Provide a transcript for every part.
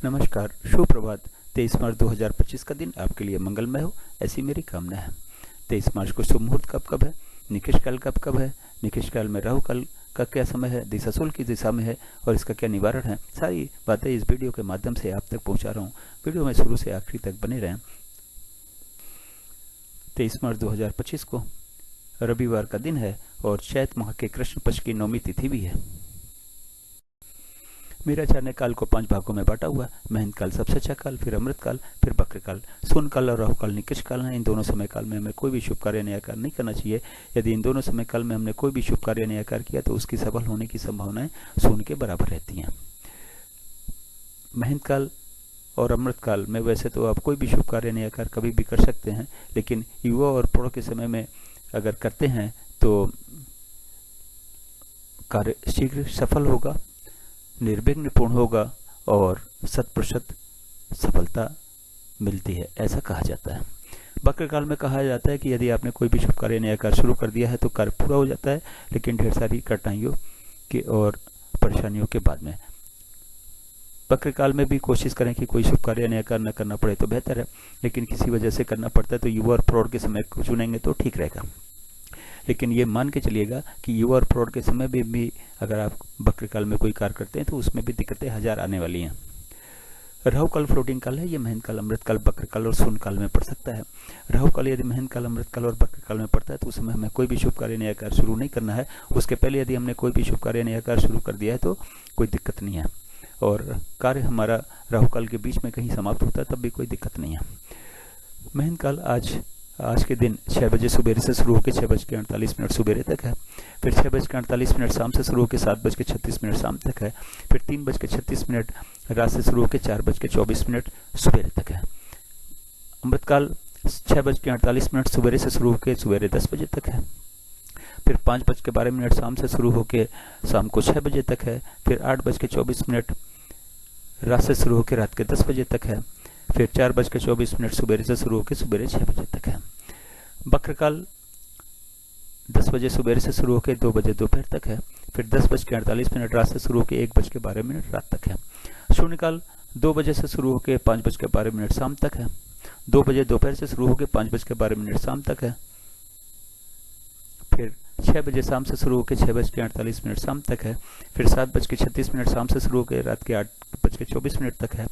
नमस्कार, सुप्रभात। 23 मार्च 2025 का दिन आपके लिए मंगलमय हो, ऐसी मेरी कामना है। 23 मार्च को शुभ मुहूर्त कब है, निकेश काल कब है, निकेश काल में राहु काल का क्या समय है, दिशाशूल की दिशा में है और इसका क्या निवारण है, सारी बातें इस वीडियो के माध्यम से आप तक पहुंचा रहा हूं। वीडियो में शुरू से आखिरी तक बने रहें। 23 मार्च 2025 को रविवार का दिन है और चैत माह के कृष्ण पक्ष की नौमी तिथि भी है। मेरा चारने काल को 5 भागों में बांटा हुआ। महंत काल सबसे अच्छा काल, फिर अमृत काल, फिर बक्र काल, शून्य काल और राहु काल निकृष्ट काल है। इन दोनों समय काल में हमें कोई भी शुभ कार्य नया कार्य नहीं करना चाहिए। यदि इन दोनों समय काल में हमने कोई भी शुभ कार्य नया कार्य किया तो उसकी सफल होने की संभावनाएं शून्य के बराबर रहती हैं। महंत काल और अमृत काल में वैसे तो आप कोई भी शुभ कार्य नया कार्य कभी भी कर सकते हैं, लेकिन युवा और प्रौढ़ के समय में अगर करते हैं तो कार्य शीघ्र सफल होगा, निर्विघ्न पूर्ण होगा और 100% सफलता मिलती है, ऐसा कहा जाता है। बक्र काल में कहा जाता है कि यदि आपने कोई भी शुभ कार्य नया कार्य शुरू कर दिया है तो कार्य पूरा हो जाता है, लेकिन ढेर सारी कठिनाइयों के और परेशानियों के बाद में। बक्र काल में भी कोशिश करें कि कोई शुभ कार्य नया कार्य न करना पड़े तो बेहतर है, लेकिन किसी वजह से करना पड़ता है तो युवा और प्रौढ़ के समय को चुनेंगे तो ठीक रहेगा। लेकिन ये मान के चलिएगा कि युवा और प्रौढ़ के समय में भी अगर आप बक्र काल में कोई कार्य करते हैं तो उसमें भी दिक्कतें हजार आने वाली हैं। राहु काल फ्लोटिंग काल है, ये महंत काल, अमृत काल, बक्र काल और शून्य काल में पड़ सकता है। राहु काल यदि महंत काल, अमृत काल और बक्र काल में पड़ता है तो उस समय हमें कोई भी शुभ कार्य नया कार्य शुरू नहीं करना है। उसके पहले यदि हमने कोई भी शुभ कार्य नया कार्य शुरू कर दिया है तो कोई दिक्कत नहीं है और कार्य हमारा राहु काल के बीच में कहीं समाप्त होता है तब भी कोई दिक्कत नहीं है। महंत काल आज के दिन 6 बजे सुबेरे से शुरू होकर 6:48 सुबेरे तक है। फिर 6:48 शाम से शुरू होकर 7:36 शाम तक है। फिर 3:36 रात से शुरू होकर 4:24 सुबेरे तक है। अमृत काल 6:48 सुबेरे से शुरू होकर सुबेरे 10 बजे तक है। फिर 5:12 शाम से शुरू होकर शाम को 6 बजे तक है। फिर 8:24 रात से शुरू होकर रात के 10 बजे तक है। फिर 4:24 सुबेरे से शुरू होकर सुबेरे 6 बजे तक है। बक्र काल 10 बजे सुबेरे से शुरू होकर 2 बजे दोपहर तक है। फिर 10:48 रात से शुरू होकर 1:12 रात तक है। शून्य काल 2 बजे से शुरू होकर 5:12 शाम तक है। 2 बजे दोपहर से शुरू होकर 5:12 शाम तक है। फिर 6 बजे शाम से शुरू होकर 6:48 शाम तक है। फिर 7:36 शाम से शुरू होकर रात के 8:24 तक है।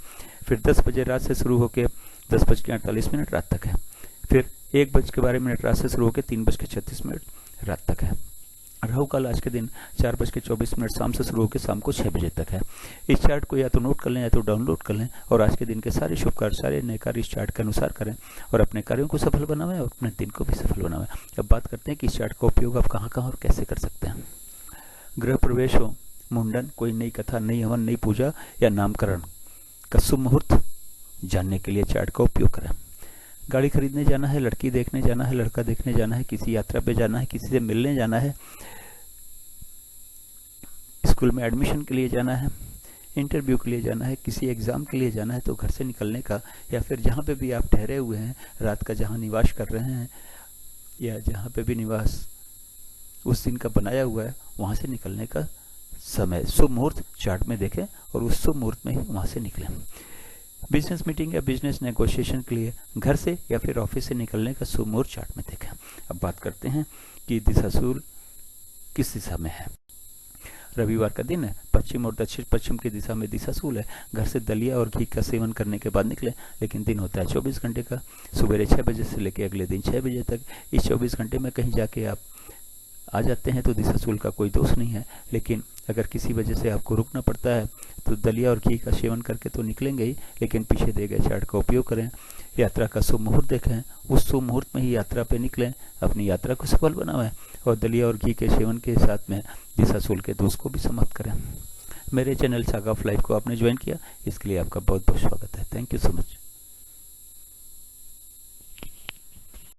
फिर 10 बजे रात से शुरू होकर 10:48 रात तक है। फिर 1:12 रात से शुरू होकर 3:36 रात तक है। राहु काल आज के दिन 4:24 शाम से शुरू होकर शाम को 6 बजे तक है। इस चार्ट को या तो नोट कर लें या तो डाउनलोड कर लें और आज के दिन के सारे शुभ कार्य, सारे नए कार्य इस चार्ट के अनुसार करें और अपने कार्यों को सफल बनावें और अपने दिन को भी सफल बनावें। अब बात करते हैं कि इस चार्ट का उपयोग आप कहाँ कहाँ और कैसे कर सकते हैं। गृह प्रवेश हो, मुंडन, कोई नई कथा, नई हवन, नई पूजा या नामकरण का शुभ मुहूर्त जानने के लिए चार्ट का उपयोग करें। गाड़ी खरीदने जाना है, लड़की देखने जाना है, लड़का देखने जाना है, किसी यात्रा पे जाना है, किसी से मिलने जाना है, स्कूल में एडमिशन के लिए जाना है, इंटरव्यू के लिए जाना है, किसी एग्ज़ाम के लिए जाना है तो घर से निकलने का, या फिर जहाँ पे भी आप ठहरे हुए हैं, रात का जहाँ निवास कर रहे हैं या जहाँ पे भी निवास उस दिन का बनाया हुआ है वहाँ से निकलने का समय, शुभ मुहूर्त चार्ट में देखें और उस शुभ मुहूर्त में ही वहाँ से निकलें। बिजनेस मीटिंग या बिजनेस नेगोशिएशन के लिए घर से या फिर ऑफिस से निकलने का शुभ मुहूर्त चार्ट में देखें। अब बात करते हैं कि दिशाशूल किस दिशा में है। रविवार का दिन है, पश्चिम और दक्षिण पश्चिम की दिशा में दिशाशूल है। घर से दलिया और घी का सेवन करने के बाद निकले, लेकिन दिन होता है 24 घंटे का, सुबह 6 बजे से लेकर अगले दिन 6 बजे तक। इस 24 घंटे में कहीं जाके आप आ जाते हैं तो दिशाशूल का कोई दोष नहीं है, लेकिन अगर किसी वजह से आपको रुकना पड़ता है तो दलिया और घी का सेवन करके तो निकलेंगे ही, लेकिन पीछे दिए गए चार्ट का उपयोग करें। यात्रा का शुभ मुहूर्त देखें, उस शुभ मुहूर्त में ही यात्रा पे निकलें, अपनी यात्रा को सफल बनावें और दलिया और घी के सेवन के साथ में दिशाशूल के दोष को भी समाप्त करें। मेरे चैनल सागा ऑफ लाइफ को आपने ज्वाइन किया, इसके लिए आपका बहुत बहुत स्वागत है। Thank you so much.